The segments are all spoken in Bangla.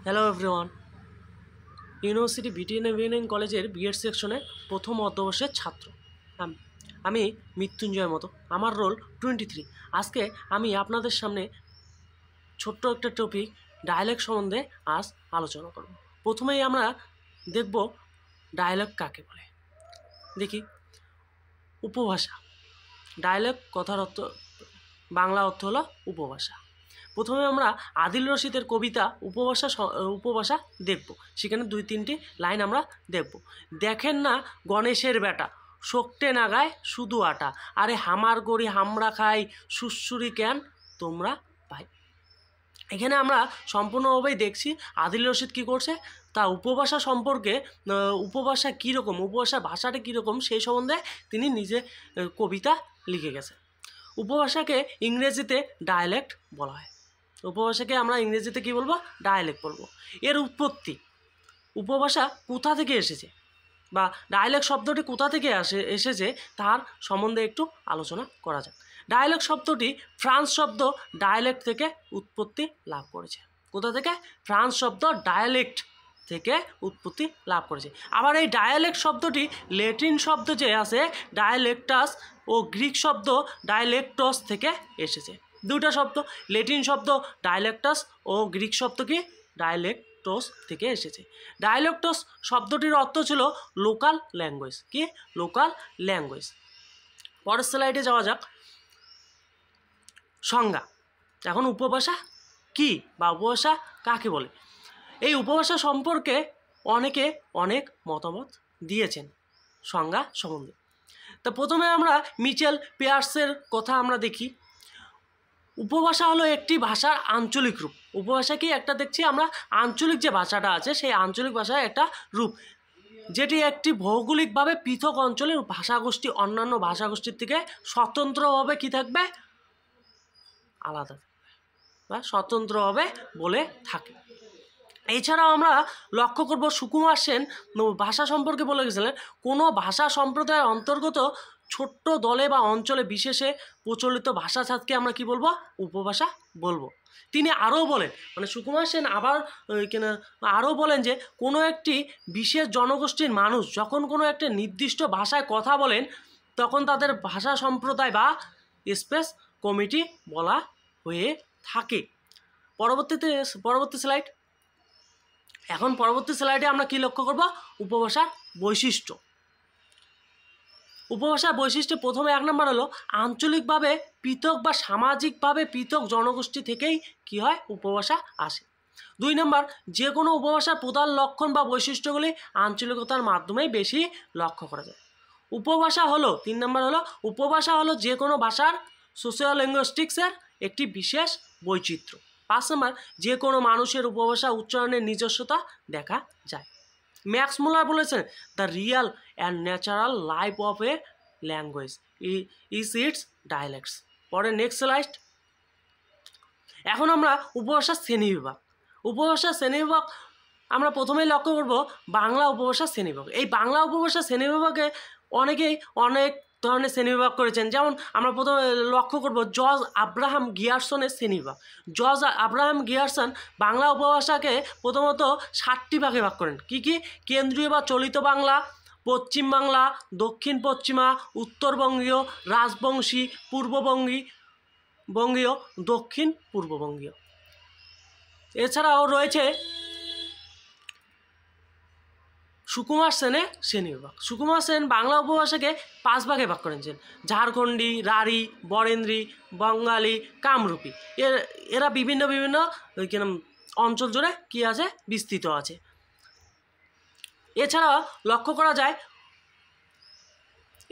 হ্যালো এভরিওয়ান, ইউনিভার্সিটি ভিটিএনএভিএনএন কলেজের বিএড সেকশনের প্রথম অর্ধবর্ষের ছাত্র আমি মৃত্যুঞ্জয়ের মতো। আমার রোল 23। আজকে আমি আপনাদের সামনে ছোট্ট একটা টপিক ডায়ালেক্ট সম্বন্ধে আজ আলোচনা করব। প্রথমেই আমরা দেখব ডায়ালেক্ট কাকে বলে। দেখি, উপভাষা। ডায়ালেক্ট কথার অর্থ, বাংলা অর্থ হলো উপভাষা। প্রথমে আমরা আদিল রশিদের কবিতা উপভাষা দেখব। সেখানে 2-3টি লাইন আমরা দেখব। দেখেন না গণেশের বেটা, শোকটে না গায় শুধু আটা, আরে হামার গড়ি হামরা খাই, সুসুরি কেন তোমরা পাই। এখানে আমরা সম্পূর্ণভাবেই দেখছি আদিল রশিদ কী করছে, তা উপভাষা সম্পর্কে, উপভাষা কীরকম, উপভাষার ভাষাটা কীরকম সেই সম্বন্ধে তিনি নিজে কবিতা লিখে গেছেন। উপভাষাকে ইংরেজিতে ডায়ালেক্ট বলা হয়। উপভাষাকে আমরা ইংরেজিতে কী বলবো? ডায়ালেক্ট বলবো। এর উৎপত্তি, উপভাষা কোথা থেকে এসেছে বা ডায়ালেক্ট শব্দটি কোথা থেকে এসেছে তার সম্বন্ধে একটু আলোচনা করা যাক। ডায়ালেক্ট শব্দটি ফ্রান্স শব্দ ডায়ালেক্ট থেকে উৎপত্তি লাভ করেছে। কোথা থেকে? ফ্রান্স শব্দ ডায়ালেক্ট থেকে উৎপত্তি লাভ করেছে। আবার এই ডায়ালেক্ট শব্দটি ল্যাটিন শব্দ যে আছে ডায়ালেক্টাস ও গ্রিক শব্দ ডায়ালেক্টস থেকে এসেছে। দুটা শব্দ, ল্যাটিন শব্দ ডায়ালেক্টাস ও গ্রিক শব্দ কি ডায়ালেক্টস থেকে এসেছে। ডায়ালেক্টস শব্দটির অর্থ ছিল লোকাল ল্যাঙ্গুয়েজ। কি? Local language. পরের স্লাইডে যাওয়া যাক। সংজ্ঞা। এখন উপভাষা কি বা উপভাষা কাকে বলে? এই উপভাষা সম্পর্কে অনেকে অনেক মতামত দিয়েছেন সংজ্ঞা সম্বন্ধে। তা প্রথমে আমরা মিচেল পিয়ার্সের কথা আমরা দেখি। উপভাষা হলো একটি ভাষার আঞ্চলিক রূপ। উপভাষা কি? একটা দেখছি আমরা আঞ্চলিক যে ভাষাটা আছে সেই আঞ্চলিক ভাষার একটা রূপ, যেটি একটি ভৌগোলিকভাবে পৃথক অঞ্চলের ভাষাগোষ্ঠী অন্যান্য ভাষাগোষ্ঠীর থেকে স্বতন্ত্রভাবে কি থাকবে? আলাদা থাকবে বা স্বতন্ত্রভাবে বলে থাকে। এছাড়াও আমরা লক্ষ্য করব সুকুমার সেন ভাষা সম্পর্কে বলে গেছিলেন, কোনো ভাষা সম্প্রদায়ের অন্তর্গত ছোট্ট দলে বা অঞ্চলে বিশেষে প্রচলিত ভাষা ছাদকে আমরা কি বলবো? উপভাষা বলবো। তিনি আরও বলেন, মানে সুকুমার সেন আরও বলেন যে কোনো একটি বিশেষ জনগোষ্ঠীর মানুষ যখন কোনো একটা নির্দিষ্ট ভাষায় কথা বলেন তখন তাদের ভাষা সম্প্রদায় বা স্পেস কমিটি বলা হয়ে থাকে। পরবর্তী স্লাইড। এখন পরবর্তী স্লাইডে আমরা কি লক্ষ্য করব? উপভাষার বৈশিষ্ট্য। উপভাষার বৈশিষ্ট্য প্রথমে 1 নম্বর হলো আঞ্চলিকভাবে পৃথক বা সামাজিকভাবে পৃথক জনগোষ্ঠী থেকেই কি হয়? উপভাষা আসে। 2 নম্বর, যে কোনো উপভাষার প্রধান লক্ষণ বা বৈশিষ্ট্যগুলি আঞ্চলিকতার মাধ্যমেই বেশি লক্ষ্য করা যায়। উপভাষা হলো 3 নম্বর হলো উপভাষা হলো যে কোনো ভাষার সোশিওলিঙ্গুইস্টিক্সের একটি বিশেষ বৈচিত্র্য। 5 নম্বর, যে কোনো মানুষের উপভাষা উচ্চারণের নিজস্বতা দেখা যায়। ম্যাক্স মুলার বলেছেন, the Real and natural life of A language is it's ডায়ালেক্টস। পরে নেক্সট স্লাইড। এখন আমরা উপভাষার শ্রেণীবিভাগ। উপভাষার শ্রেণীবিভাগ আমরা প্রথমেই লক্ষ্য করব বাংলা উপভাষার শ্রেণীবিভাগ। এই বাংলা উপভাষার শ্রেণীবিভাগে অনেকেই অনেক ধরনের শ্রেণীবিভাগ করেছেন। যেমন আমরা প্রথমে লক্ষ্য করব জর্জ আব্রাহাম গিয়ারসনের শ্রেণীবিভাগ। জর্জ আব্রাহাম গিয়ারসন বাংলা উপভাষাকে প্রথমত 7টি ভাগে ভাগ করেন। কি কি? কেন্দ্রীয় বা চলিত বাংলা, পশ্চিম বাংলা, দক্ষিণ পশ্চিমা, উত্তরবঙ্গীয়, রাজবংশী, পূর্ববঙ্গীয়, দক্ষিণ পূর্ববঙ্গীয়। এছাড়াও রয়েছে সুকুমার সেনের শ্রেণীবিভাগ। সুকুমার সেন বাংলা উপভাষাকে 5 ভাগে ভাগ করেছেন। ঝাড়খণ্ডী, রাঢ়ী, বরেন্দ্রী, বঙ্গালী, কামরূপী। এরা বিভিন্ন অঞ্চল জুড়ে কি আছে? বিস্তৃত আছে। এছাড়া লক্ষ্য করা যায়,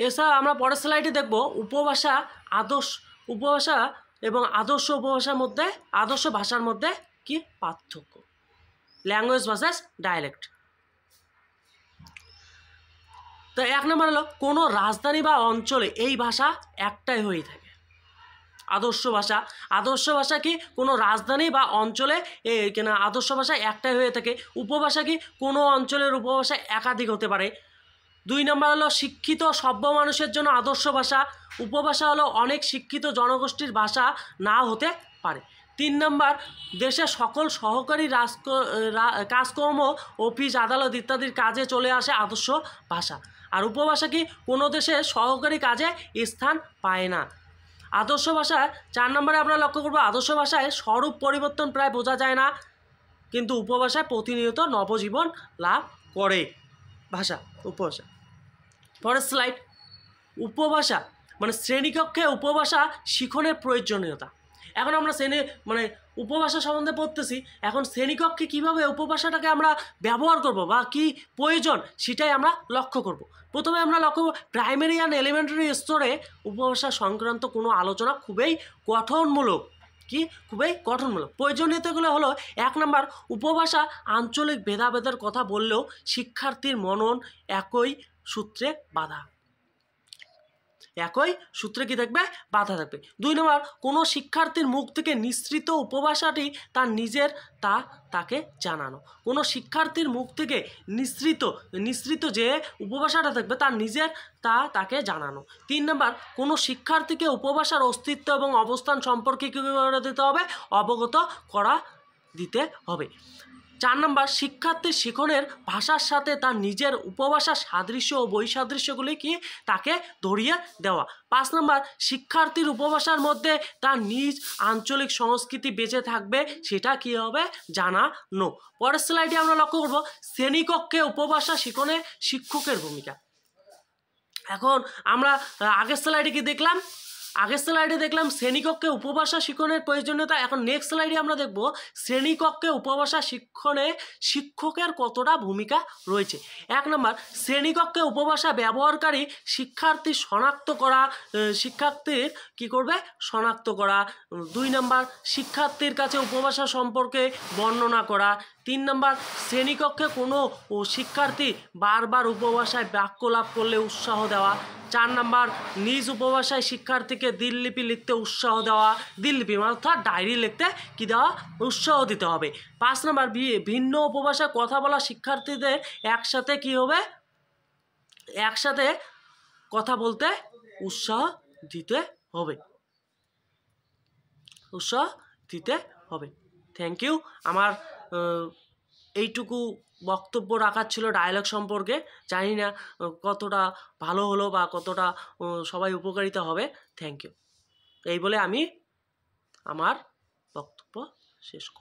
এছাড়া আমরা পরের স্লাইডে দেখব উপভাষা এবং আদর্শ উপভাষার মধ্যে, আদর্শ ভাষার মধ্যে কি পার্থক্য। Language versus dialect. তো 1 নম্বর হলো কোনো রাজধানী বা অঞ্চলে এই ভাষা একটাই হয়ে থাকে। আদর্শ ভাষা কি? কোনো রাজধানী বা অঞ্চলে আদর্শ ভাষা একটাই হয়ে থাকে। উপভাষা কি? কোনো অঞ্চলের উপভাষা একাধিক হতে পারে। 2 নম্বর হলো শিক্ষিত সভ্য মানুষের জন্য আদর্শ ভাষা। উপভাষা হলো অনেক শিক্ষিত জনগোষ্ঠীর ভাষা না হতে পারে। 3 নাম্বার, দেশের সকল সহকারী কাজকর্ম, অফিস, আদালত ইত্যাদির কাজে চলে আসে আদর্শ ভাষা। আর উপভাষা কি? কোনো দেশে সহকারী কাজে স্থান পায় না। আদর্শ ভাষায় 4 নম্বরে আমরা লক্ষ্য করব, আদর্শ ভাষায় স্বরূপ পরিবর্তন প্রায় বোঝা যায় না, কিন্তু উপভাষায় প্রতিনিয়ত নবজীবন লাভ করে ভাষা, উপভাষা। পরের স্লাইড, উপভাষা মানে শ্রেণীকক্ষে উপভাষা শিখনের প্রয়োজনীয়তা। এখন আমরা উপভাষা সম্বন্ধে পড়তেছি, এখন শ্রেণীকক্ষে কীভাবে উপভাষাটাকে আমরা ব্যবহার করব বা কি প্রয়োজন সেটাই আমরা লক্ষ্য করব। প্রথমে আমরা লক্ষ্য করব, প্রাইমারি অ্যান্ড এলিমেন্টারি স্তরে উপভাষা সংক্রান্ত কোনো আলোচনা খুবই গঠনমূলক। খুবই গঠনমূলক। প্রয়োজনীয়তাগুলো হলো, 1 নম্বর, উপভাষা আঞ্চলিক ভেদাভেদের কথা বললেও শিক্ষার্থীর মনন একই সূত্রে বাঁধা, একই সূত্রে কি থাকবে? বাধা থাকবে। 2 নম্বর, কোনো শিক্ষার্থীর মুখ থেকে নিঃসৃত উপভাষাটি তার নিজের তাকে জানানো। কোনো শিক্ষার্থীর মুখ থেকে নিঃসৃত যে উপভাষাটা থাকবে তার নিজের তাকে জানানো। 3 নম্বর, কোনো শিক্ষার্থীকে উপভাষার অস্তিত্ব এবং অবস্থান সম্পর্কে কী করে দিতে হবে? অবগত করা দিতে হবে। 4 নম্বর, শিক্ষার্থীর শিখনের ভাষার সাথে তার নিজের উপভাষার সাদৃশ্য ও বৈসাদৃশ্যগুলি কি তাকে ধরিয়ে দেওয়া। 5 নম্বর, শিক্ষার্থীর উপভাষার মধ্যে তার নিজ আঞ্চলিক সংস্কৃতি বেঁচে থাকবে, সেটা কি হবে? জানানো। পরের স্লাইডে আমরা লক্ষ্য করব, শ্রেণীকক্ষে উপভাষা শিখনে শিক্ষকের ভূমিকা। এখন আমরা আগের স্লাইডে কি দেখলাম? আগের স্লাইডে দেখলাম শ্রেণীকক্ষে উপভাষা শিখনের প্রয়োজনীয়তা। এখন নেক্সট স্লাইডে আমরা দেখব শ্রেণীকক্ষে উপভাষা শিক্ষণে শিক্ষকের কতটা ভূমিকা রয়েছে। 1 নম্বর, শ্রেণীকক্ষে উপভাষা ব্যবহারকারী শিক্ষার্থী শনাক্ত করা, শিক্ষার্থীর কি করবে? শনাক্ত করা। 2 নম্বর, শিক্ষার্থীর কাছে উপভাষা সম্পর্কে বর্ণনা করা। 3 নম্বর, শ্রেণীকক্ষে কোনো শিক্ষার্থী বারবার উপভাষায় বাক্য লাভ করলে উৎসাহ দেওয়া। 4 নম্বর, নিজ উপভাষায় শিক্ষার্থীকে দিনলিপি লিখতে উৎসাহ দেওয়া, দিনলিপি অর্থাৎ ডায়েরি লিখতে কি দেওয়া? উৎসাহ দিতে হবে। 5 নম্বর, ভিন্ন উপভাষায় কথা বলা শিক্ষার্থীদের একসাথে কি হবে? একসাথে কথা বলতে উৎসাহ দিতে হবে, উৎসাহ দিতে হবে। Thank you. আমার এইটুকু বক্তব্য রাখার ছিল ডায়ালগ সম্পর্কে। জানি না কতটা ভালো হলো বা কতটা সবাই উপকারিতা হবে। Thank you. এই বলে আমি আমার বক্তব্য শেষ করব।